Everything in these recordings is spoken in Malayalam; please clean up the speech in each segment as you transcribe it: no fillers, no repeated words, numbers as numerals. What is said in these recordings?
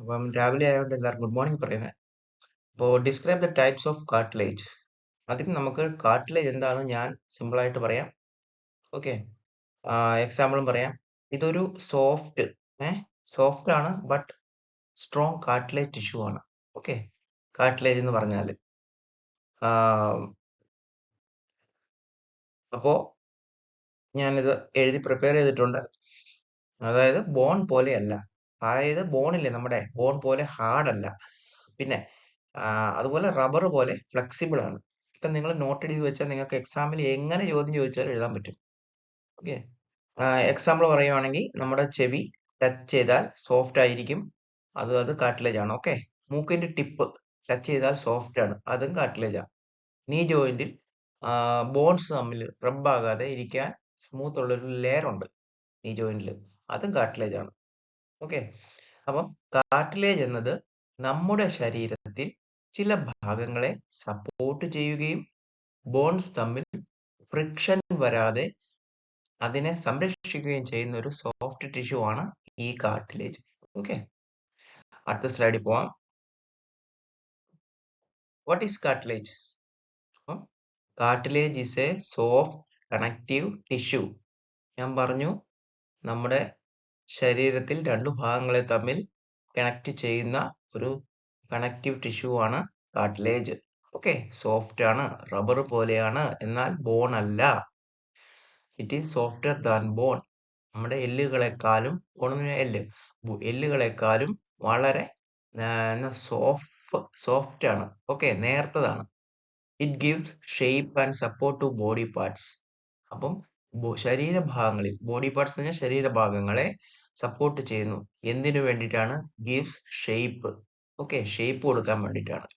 അപ്പം രാവിലെ ആയതുകൊണ്ട് എല്ലാവർക്കും ഗുഡ് മോർണിംഗ് പറയുന്നത്. അപ്പോൾ describe the types of cartilage. അതിന് നമുക്ക് കാർട്ടിലേജ് എന്താണെന്ന് ഞാൻ സിമ്പിളായിട്ട് പറയാം. ഓക്കെ, എക്സാമ്പിളും പറയാം. ഇതൊരു സോഫ്റ്റ് ആണ് ബട്ട് സ്ട്രോങ് കാർട്ടിലേജ് ടിഷ്യൂ ആണ്. ഓക്കെ, കാർട്ടിലേജ് എന്ന് പറഞ്ഞാൽ അപ്പോൾ ഞാനിത് എഴുതി പ്രിപ്പയർ ചെയ്തിട്ടുണ്ട്. അതായത് ബോൺ പോലെയല്ല, അതായത് ബോണില്ലേ, നമ്മുടെ ബോൺ പോലെ ഹാർഡ് അല്ല, പിന്നെ അതുപോലെ റബ്ബർ പോലെ ഫ്ലെക്സിബിൾ ആണ്. ഇപ്പം നിങ്ങൾ നോട്ട് എഴുതി വെച്ചാൽ നിങ്ങൾക്ക് എക്സാമിൽ എങ്ങനെ ചോദ്യം ചോദിച്ചാലും എഴുതാൻ പറ്റും. ഓക്കെ, എക്സാമ്പിൾ പറയുവാണെങ്കിൽ നമ്മുടെ ചെവി ടച്ച് ചെയ്താൽ സോഫ്റ്റ് ആയിരിക്കും, അത് കാർട്ടിലേജ് ആണ്. ഓക്കെ, മൂക്കിന്റെ ടിപ്പ് ടച്ച് ചെയ്താൽ സോഫ്റ്റ് ആണ്, അതും കാർട്ടിലേജ് ആണ്. നീ ജോയിന്റിൽ ബോൺസ് തമ്മിൽ റബ്ബ് ആകാതെ ഇരിക്കാൻ സ്മൂത്ത് ഉള്ളൊരു ലെയർ ഉണ്ട് നീ ജോയിന്റിൽ, അതും കാർട്ടിലേജ് ആണ്. ഓക്കെ, അപ്പം കാർട്ടിലേജ് എന്നത് നമ്മുടെ ശരീരത്തിൽ ചില ഭാഗങ്ങളെ സപ്പോർട്ട് ചെയ്യുകയും ബോൺസ് തമ്മിൽ ഫ്രിക്ഷൻ വരാതെ അതിനെ സംരക്ഷിക്കുകയും ചെയ്യുന്ന ഒരു സോഫ്റ്റ് ടിഷ്യൂ ആണ് ഈ കാർട്ടിലേജ്. ഓക്കെ, അടുത്ത സ്ലൈഡിൽ പോവാം. What is cartilage? Cartilage is A soft connective tissue. ഞാൻ പറഞ്ഞു, നമ്മുടെ ശരീരത്തിൽ രണ്ടു ഭാഗങ്ങളെ തമ്മിൽ കണക്ട് ചെയ്യുന്ന ഒരു കണക്റ്റീവ് ടിഷ്യൂ ആണ് കാർട്ടിലേജ്. ഓക്കെ, സോഫ്റ്റ് ആണ്, റബ്ബർ പോലെയാണ്, എന്നാൽ ബോൺ അല്ല. It is softer than bond. നമ്മുടെ എല്ലുകളെക്കാളും വളരെ സോഫ്റ്റ് ആണ്. Okay, നേർത്തതാണ്. It gives shape and support to body parts. അപ്പം ശരീരഭാഗങ്ങളിൽ, ബോഡി പാർട്സ് എന്ന് പറഞ്ഞാൽ ശരീരഭാഗങ്ങളെ സപ്പോർട്ട് ചെയ്യുന്നു. എന്തിനു വേണ്ടിയിട്ടാണ്? Gives shape. ഓക്കെ, ഷേപ്പ് കൊടുക്കാൻ വേണ്ടിയിട്ടാണ്.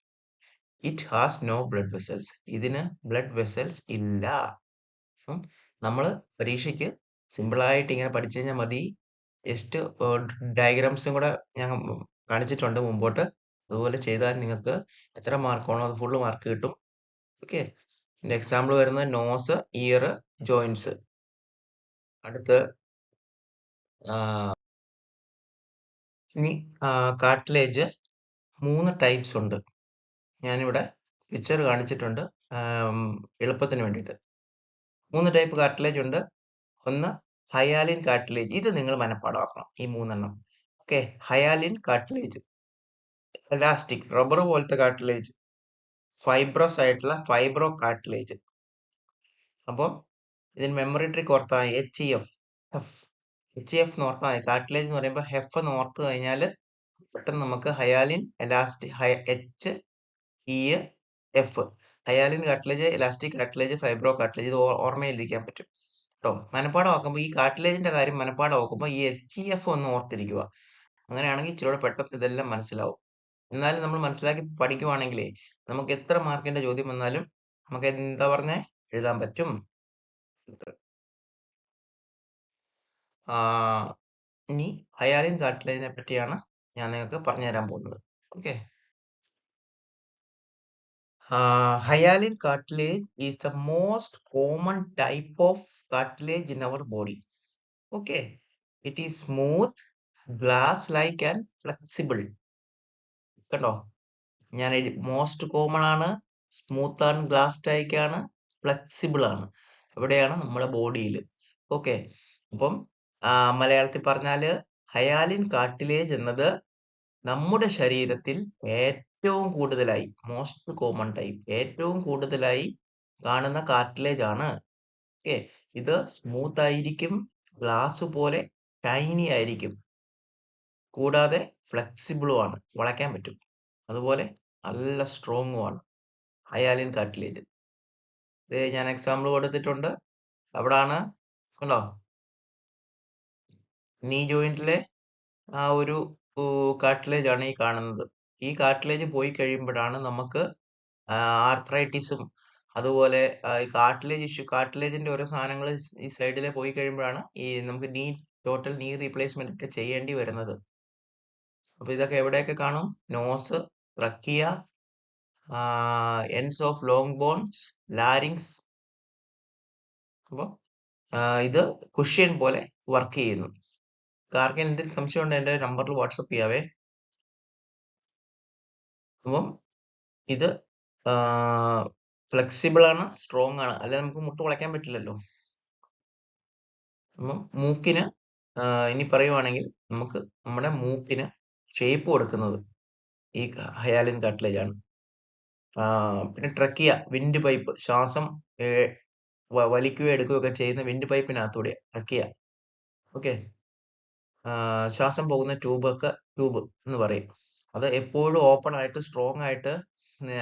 It has no blood vessels. ഇതിന് ബ്ലഡ് വെസൽസ് ഇല്ല. നമ്മൾ പരീക്ഷയ്ക്ക് സിമ്പിളായിട്ട് ഇങ്ങനെ പഠിച്ചു കഴിഞ്ഞാൽ മതി. ജസ്റ്റ് ഡയഗ്രാംസും കൂടെ ഞാൻ കാണിച്ചിട്ടുണ്ട് മുമ്പോട്ട്, അതുപോലെ ചെയ്താൽ നിങ്ങൾക്ക് എത്ര മാർക്കാണോ അത് ഫുള്ള് മാർക്ക് കിട്ടും. ഓക്കെ, എക്സാമ്പിൾ വരുന്നത് നോസ്, ഇയർ, ജോയിന്റ്സ്. അടുത്ത് ഇനി കാർട്ടിലേജ് 3 ടൈപ്സ് ഉണ്ട്. ഞാനിവിടെ പിക്ചർ കാണിച്ചിട്ടുണ്ട് എളുപ്പത്തിന് വേണ്ടിയിട്ട്. 3 ടൈപ്പ് കാർട്ടിലേജ് ഉണ്ട്. ഒന്ന് ഹയാലിൻ കാർട്ടിലേജ്. ഇത് നിങ്ങൾ മനപ്പാടമാക്കണം, ഈ 3 okay, hyaline cartilage, elastic rubber പോലത്തെ കാർട്ടിലേജ്, ഫൈബ്രസ് ആയിട്ടുള്ള ഫൈബ്രോ കാർട്ടിലേജ്. അപ്പോൾ ഇതിന് മെമ്മറി ട്രിക്ക് ഓർത്താൽ HEF എന്ന് ഓർത്താൽ കാർട്ടിലേജ് എന്ന് പറയുമ്പോൾ ഹെഫ് എന്ന് ഓർത്ത് കഴിഞ്ഞാൽ പെട്ടെന്ന് നമുക്ക് hyaline, elastic, HEF, hyaline cartilage, elastic cartilage, fibro cartilage, ഇത് ഓർമ്മയിലിരിക്കാൻ പറ്റും കേട്ടോ. മനപ്പാടമാക്കുമ്പോൾ ഈ കാർട്ടിലേജിന്റെ കാര്യം മനപ്പാടമാക്കുമ്പോൾ ഈ HEF ഒന്ന് ഓർത്തിരിക്കുക. അങ്ങനെയാണെങ്കിൽ ഇച്ചിരി പെട്ടെന്ന് ഇതെല്ലാം മനസ്സിലാവും. എന്നാലും നമ്മൾ മനസ്സിലാക്കി പഠിക്കുവാണെങ്കിലേ നമുക്ക് എത്ര മാർക്കിന്റെ ചോദ്യം വന്നാലും നമുക്ക് എന്താ പറഞ്ഞേ എഴുതാൻ പറ്റും. ഇനി ഹയാലിൻ കാർട്ടിലേജിനെ പറ്റിയാണ് ഞാൻ നിങ്ങൾക്ക് പറഞ്ഞു തരാൻ പോകുന്നത്. Okay, hyaline cartilage is the most common type of cartilage in our body. Okay, it is smooth, glass-like and flexible. കണ്ടോ, ഞാൻ മോസ്റ്റ് കോമൺ ആണ്, സ്മൂത്ത് ആണ്, ഗ്ലാസ് ടൈക്ക് ആണ്, ഫ്ലെക്സിബിൾ ആണ്. എവിടെയാണ്? നമ്മുടെ ബോഡിയിൽ. ഓക്കെ, അപ്പം മലയാളത്തിൽ പറഞ്ഞാല് ഹയാലിൻ കാർട്ടിലേജ് എന്നത് നമ്മുടെ ശരീരത്തിൽ ഏറ്റവും കൂടുതലായി, മോസ്റ്റ് കോമൺ ടൈപ്പ്, ഏറ്റവും കൂടുതലായി കാണുന്ന കാർട്ടിലേജ് ആണ്. ഓക്കെ, ഇത് സ്മൂത്ത് ആയിരിക്കും, ഗ്ലാസ് പോലെ ടൈനി ആയിരിക്കും, കൂടാതെ ഫ്ലെക്സിബിളും ആണ്, വളയ്ക്കാൻ പറ്റും. അതുപോലെ നല്ല സ്ട്രോങ്ങും ആണ് ഹയാലിൻ കാർട്ടിലേജ്. ഇത് ഞാൻ എക്സാമ്പിൾ കൊടുത്തിട്ടുണ്ട്. അവിടാണ് കണ്ടോ, നീ ജോയിന്റിലെ ആ ഒരു കാർട്ടിലേജ് ആണ് ഈ കാണുന്നത്. ഈ കാർട്ടിലേജ് പോയി കഴിയുമ്പോഴാണ് നമുക്ക് ആർത്രൈറ്റിസും അതുപോലെ കാർട്ടിലേജിന്റെ ഓരോ സാധനങ്ങൾ ഈ സൈഡിലെ പോയി കഴിയുമ്പോഴാണ് ഈ നമുക്ക് ടോട്ടൽ നീ റീപ്ലേസ്മെന്റ് ഒക്കെ ചെയ്യേണ്ടി വരുന്നത്. അപ്പൊ ഇതൊക്കെ എവിടെയൊക്കെ കാണും? Nose, trachea, ends of long bones, larynx. അപ്പോൾ ഇത് കുഷ്യൻ പോലെ വർക്ക് ചെയ്യുന്നു. ആർക്കെങ്കിലും എന്തെങ്കിലും സംശയം ഉണ്ടെങ്കിൽ എൻ്റെ നമ്പറിൽ വാട്സപ്പ് ചെയ്യാവേ. അപ്പം ഇത് ഫ്ലെക്സിബിൾ ആണ്, സ്ട്രോങ് ആണ്, അല്ലെ നമുക്ക് മുട്ട് വളയ്ക്കാൻ പറ്റില്ലല്ലോ. അപ്പം മൂക്കിന് ഇനി പറയുവാണെങ്കിൽ നമുക്ക് നമ്മുടെ മൂക്കിന് ഷേപ്പ് കൊടുക്കുന്നത് ഈ ഹയാലിൻ കാർട്ടിലേജ് ആണ്. പിന്നെ ട്രക്കിയ, വിൻഡ് പൈപ്പ്, ശ്വാസം വലിക്കുകയോ എടുക്കുകയോ ഒക്കെ ചെയ്യുന്ന വിൻഡ് പൈപ്പിനകത്തൂടെ ട്രക്കിയ. ഓക്കെ, ശ്വാസം പോകുന്ന ട്യൂബ് എന്ന് പറയും. അത് എപ്പോഴും ഓപ്പൺ ആയിട്ട് സ്ട്രോങ് ആയിട്ട്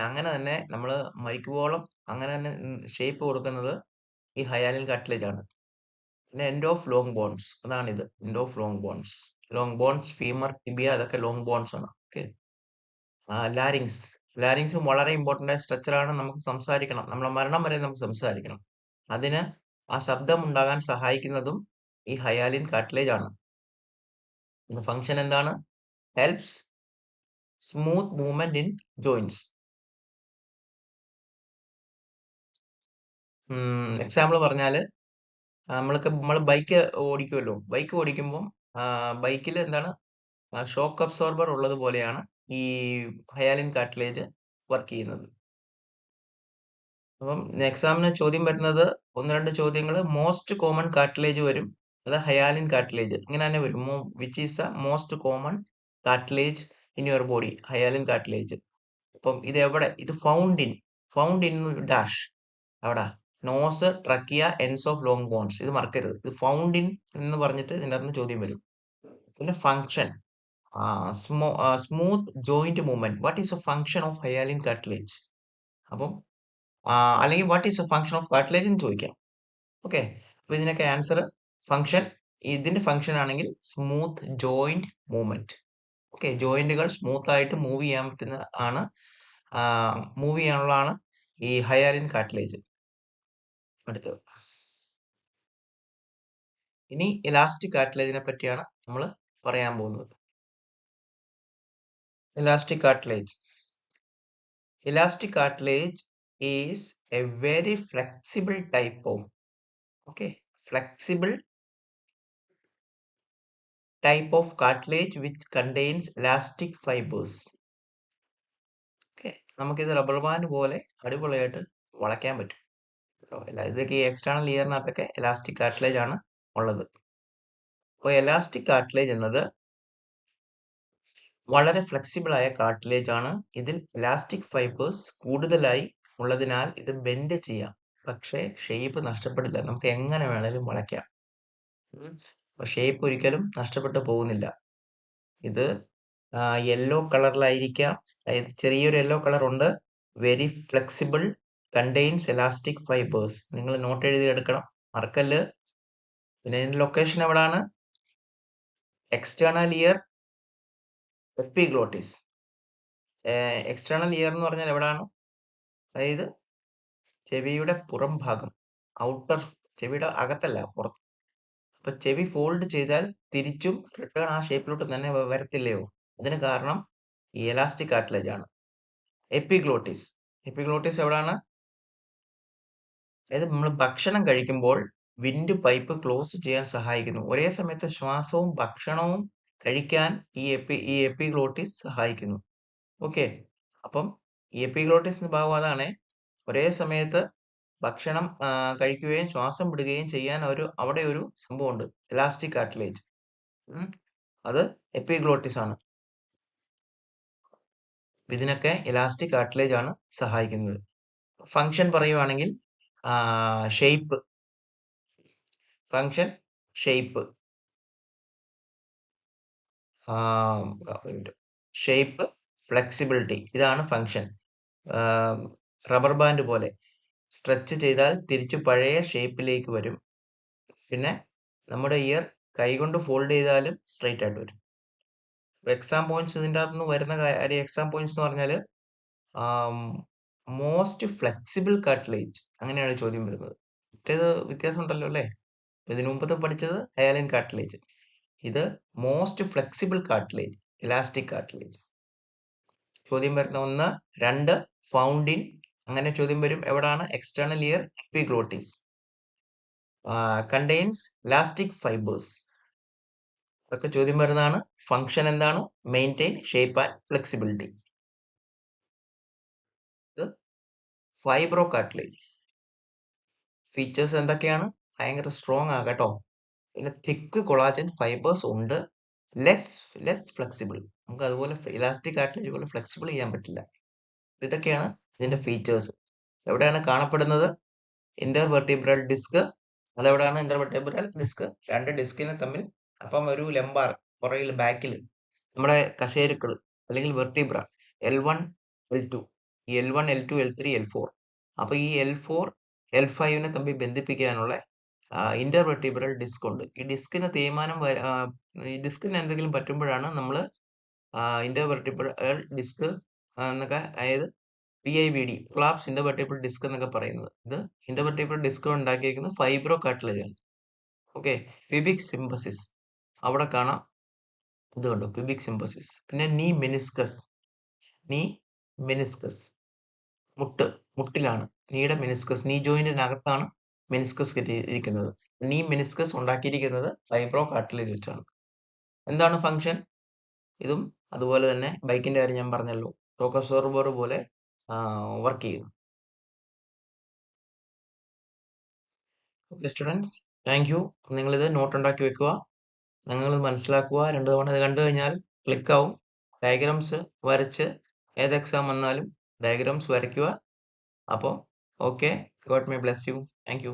അങ്ങനെ തന്നെ നമ്മൾ മരിക്കുവോളം അങ്ങനെ തന്നെ ഷേപ്പ് കൊടുക്കുന്നത് ഈ ഹയാലിൻ കാർട്ടിലേജ് ആണ്. പിന്നെ എൻഡ് ഓഫ് ലോങ് ബോൺസ്, അതാണ് ഇത്, end of long bones. Long bones, femur, tibia, അതൊക്കെ ലോങ് ബോൺസ് ആണ്. ഓക്കെ, ലാരിങ്സും വളരെ ഇമ്പോർട്ടന്റ് ആയ സ്ട്രക്ചർ ആണ്. നമുക്ക് സംസാരിക്കണം, നമ്മളെ മരണം വരെ നമുക്ക് സംസാരിക്കണം. അതിന് ആ ശബ്ദം ഉണ്ടാകാൻ സഹായിക്കുന്നതും ഈ ഹയാലിൻ കാർട്ടിലേജ് ആണ്. ഫംഗ്ഷൻ എന്താണ്? Helps smooth movement in joints. Example പറഞ്ഞാല് നമ്മൾ ബൈക്ക് ഓടിക്കുമല്ലോ, ബൈക്ക് ഓടിക്കുമ്പോൾ ബൈക്കിൽ എന്താണ് ഷോക്ക് അബ്സോർബർ ഉള്ളത് പോലെയാണ് ഈ ഹയാലിൻ കാർട്ടിലേജ് വർക്ക് ചെയ്യുന്നത്. അപ്പം എക്സാമിന് ചോദ്യം വരുന്നത് 1-2 ചോദ്യങ്ങൾ മോസ്റ്റ് കോമൺ കാർട്ടിലേജ് വരും, അത് ഹയാലിൻ കാർട്ടിലേജ് ഇങ്ങനെ തന്നെ വരും. Which is the most common cartilage in your body? Hyaline cartilage. അപ്പം ഇത് എവിടെ? ഇത് ഫൗണ്ട് ഇൻ ഡാഷ് അവിടെ nose, trachea, ends of long bones. ഇത് മറക്കരുത്. ഇത് ഫൗണ്ട് ഇൻ എന്ന് പറഞ്ഞിട്ട് ഇതിൻ്റെ അകത്ത് ചോദ്യം വരും. പിന്നെ function, smooth joint movement. What is A function of hyaline cartilage? അപ്പം അല്ലെങ്കിൽ what is A function of cartilage എന്ന് ചോദിക്കാം. ഓക്കെ, അപ്പൊ ഇതിനൊക്കെ ആൻസർ ഫംഗ്ഷൻ, ഇതിന്റെ ഫംഗ്ഷൻ ആണെങ്കിൽ smooth joint movement. Okay, ജോയിന്റുകൾ smooth ആയിട്ട് മൂവ് ചെയ്യാൻ പറ്റുന്ന ആണ്, മൂവ് ചെയ്യാനുള്ളതാണ് ഈ ഹയാലിൻ കാർട്ടിലേജ്. അടുത്തത് ഇനി ഇലാസ്റ്റിക് കാർട്ടിലേജിനെ പറ്റിയാണ് നമ്മൾ പറയാൻ പോകുന്നത്. Elastic cartilage. Elastic cartilage is a very flexible type of, flexible type of cartilage which contains elastic fibers. നമുക്കിത് റബ്ബർ ബാൻഡ് പോലെ അടിപൊളിയായിട്ട് വളയ്ക്കാൻ പറ്റും. ഇതൊക്കെ ഈ എക്സ്റ്റേണൽ ഇയറിനകത്തൊക്കെ എലാസ്റ്റിക് കാർട്ടിലേജ് ആണ് ഉള്ളത്. അപ്പോൾ എലാസ്റ്റിക് കാർട്ടിലേജ് എന്നത് വളരെ ഫ്ലെക്സിബിൾ ആയ കാർട്ടിലേജ് ആണ്. ഇതിൽ എലാസ്റ്റിക് ഫൈബേഴ്സ് കൂടുതലായി ഉള്ളതിനാൽ ഇത് ബെൻഡ് ചെയ്യാം, പക്ഷേ ഷേപ്പ് നഷ്ടപ്പെടില്ല. നമുക്ക് എങ്ങനെ വേണേലും വളയ്ക്കാം. ഷേപ്പ് ഒരിക്കലും നഷ്ടപ്പെട്ടു പോകുന്നില്ല. ഇത് യെല്ലോ കളറിലായിരിക്കാം, അതായത് ചെറിയൊരു യെല്ലോ കളർ ഉണ്ട്. Very flexible, contains elastic fibres. നിങ്ങൾ നോട്ട് എഴുതി എടുക്കണം, മറക്കല്ല്. പിന്നെ ഇതിന്റെ ലൊക്കേഷൻ എവിടാണ്? External year, epiglottis. External year എന്ന് പറഞ്ഞാൽ എവിടാണ്? അതായത് ചെവിയുടെ പുറം ഭാഗം, ഔട്ടർ, ചെവിയുടെ അകത്തല്ല, പുറത്ത്. അപ്പൊ ചെവി ഫോൾഡ് ചെയ്താൽ തിരിച്ചും റിട്ടേൺ ആ ഷേപ്പിലോട്ട് തന്നെ വരത്തില്ലയോ? അതിന് കാരണം ഈ എലാസ്റ്റിക് കാർട്ടിലേജ് ആണ്. എപ്പിഗ്ലോട്ടിസ്, എപ്പിഗ്ലോട്ടിസ് എവിടാണ്? അതായത് നമ്മൾ ഭക്ഷണം കഴിക്കുമ്പോൾ വിൻഡ് പൈപ്പ് ക്ലോസ് ചെയ്യാൻ സഹായിക്കുന്നു. ഒരേ സമയത്ത് ശ്വാസവും ഭക്ഷണവും കഴിക്കാൻ ഈ എപ്പിഗ്ലോട്ടിസ് സഹായിക്കുന്നു. ഓക്കെ, അപ്പം ഈ എപ്പിഗ്ലോട്ടിസിന്റെ ഭാഗം അതാണ്. ഒരേ സമയത്ത് ഭക്ഷണം കഴിക്കുകയും ശ്വാസം വിടുകയും ചെയ്യാൻ അവിടെ ഒരു സംഭവമുണ്ട്, എലാസ്റ്റിക് കാർട്ടിലേജ്. അത് എപ്പിഗ്ലോട്ടിസ് ആണ്. ഇതിനൊക്കെ എലാസ്റ്റിക് കാർട്ടിലേജ് ആണ് സഹായിക്കുന്നത്. ഫംഗ്ഷൻ പറയുവാണെങ്കിൽ shape, function shape, shape, flexibility, ഇതാണ് ഫംഗ്ഷൻ. റബ്ബർ ബാൻഡ് പോലെ സ്ട്രെച്ച് ചെയ്താൽ തിരിച്ചു പഴയ ഷേപ്പിലേക്ക് വരും. പിന്നെ നമ്മുടെ ഇയർ കൈകൊണ്ട് ഫോൾഡ് ചെയ്താലും സ്ട്രെയിറ്റ് ആയിട്ട് വരും. എക്സാം പോയിന്റ്സ് ഇതിൻ്റെ അകത്ത് നിന്ന് വരുന്ന കാര്യം, എക്സാം പോയിന്റ്സ് എന്ന് പറഞ്ഞാൽ മോസ്റ്റ് ഫ്ലെക്സിബിൾ കാർട്ടിലേജ്, അങ്ങനെയാണ് ചോദ്യം വരുന്നത്. മറ്റേത് വ്യത്യാസം ഉണ്ടല്ലോ അല്ലേ? ഇതിനു മുമ്പത്തെ പഠിച്ചത് ഹയാലിൻ കാർട്ടിലേജ്, ഇത് most flexible cartilage, elastic cartilage. ചോദ്യം വരുന്ന 1, 2 ഫൗണ്ട് ഇൻ, അങ്ങനെ ചോദ്യം വരും. എവിടാണ്? External year, epiglottis. Contains elastic fibres, അതൊക്കെ ചോദ്യം വരുന്നതാണ്. ഫംഗ്ഷൻ എന്താണ്? Maintain shape and flexibility. Fibro cartilage features എന്തൊക്കെയാണ്? ഭയങ്കര സ്ട്രോങ് ആ കേട്ടോ. പിന്നെ തിക്ക് കൊളാജൻ ഫൈബേഴ്സ് ഉണ്ട്. Less flexible. നമുക്ക് അതുപോലെ ഇലാസ്റ്റിക് കാർട്ടിലേജ് പോലെ ഫ്ലെക്സിബിൾ ചെയ്യാൻ പറ്റില്ല. ഇതൊക്കെയാണ് ഇതിന്റെ ഫീച്ചേഴ്സ്. എവിടെയാണ് കാണപ്പെടുന്നത്? Intervertebral disk. അതെവിടെയാണ് ഇന്റർവെർട്ടിബ്രൽ ഡിസ്ക്? രണ്ട് ഡിസ്കിനെ തമ്മിൽ, അപ്പം ഒരു ലെംബാർ പുറകിൽ ബാക്കിൽ നമ്മുടെ കശേരുക്കൾ അല്ലെങ്കിൽ വെർട്ടിബ്ര L1 L2, ഈ L1 L2 L3 L4. അപ്പൊ ഈ L4 L5നെ തമ്മിൽ ബന്ധിപ്പിക്കാനുള്ള ഇന്റർവെർട്ടിബ്രൽ ഡിസ്ക് ഉണ്ട്. ഈ ഡിസ്കിന് തേയ്മാനം ഈ ഡിസ്കിന് എന്തെങ്കിലും പറ്റുമ്പോഴാണ് നമ്മൾ ഇന്റർവെർട്ടിബ്രൽ ഡിസ്ക് എന്നൊക്കെ, അതായത് PIVD കൊളാപ്സ് ഇന്റർവെർട്ടിബ്രൽ ഡിസ്ക് എന്നൊക്കെ പറയുന്നത്. ഇത് ഇന്റർവെർട്ടിബ്രൽ ഡിസ്ക് ഉണ്ടാക്കിയിരിക്കുന്നത് ഫൈബ്രോ കാർട്ടിലേജ് ആണ്. ഓക്കെ. പ്യൂബിക് സിംബസിസ് അവിടെ കാണാം. ഇത് കണ്ടു, പ്യൂബിക് സിംബസിസ്. പിന്നെ നീ മെനിസ്കസ് മുട്ടിലാണ്. നീയുടെ മെനിസ്കസ്, നീ ജോയിന്റിനകത്താണ് മെനിസ്കസ് ഇരിക്കുന്നത്. നീ മെനിസ്കസ് ഉണ്ടാക്കിയിരിക്കുന്നത് ഫൈബ്രോ കാർട്ടിലേജ് വെച്ചാണ്. എന്താണ് ഫംഗ്ഷൻ? ഇതും അതുപോലെ തന്നെ ബൈക്കിന്റെ കാര്യം ഞാൻ പറഞ്ഞല്ലോ, ഷോക്ക് അബ്സോർബർ പോലെ വർക്ക് ചെയ്യുന്നു. Okay students, thank you. നിങ്ങളിത് നോട്ട് ഉണ്ടാക്കി വെക്കുക, നിങ്ങൾ മനസ്സിലാക്കുക. 2 തവണ ഇത് കണ്ടു കഴിഞ്ഞാൽ ക്ലിക്കാവും. ഡയഗ്രാംസ് വരച്ച് ഏത് എക്സാം വന്നാലും ഡയഗ്രാംസ് വരയ്ക്കുക. അപ്പോൾ okay, God may bless you. Thank you.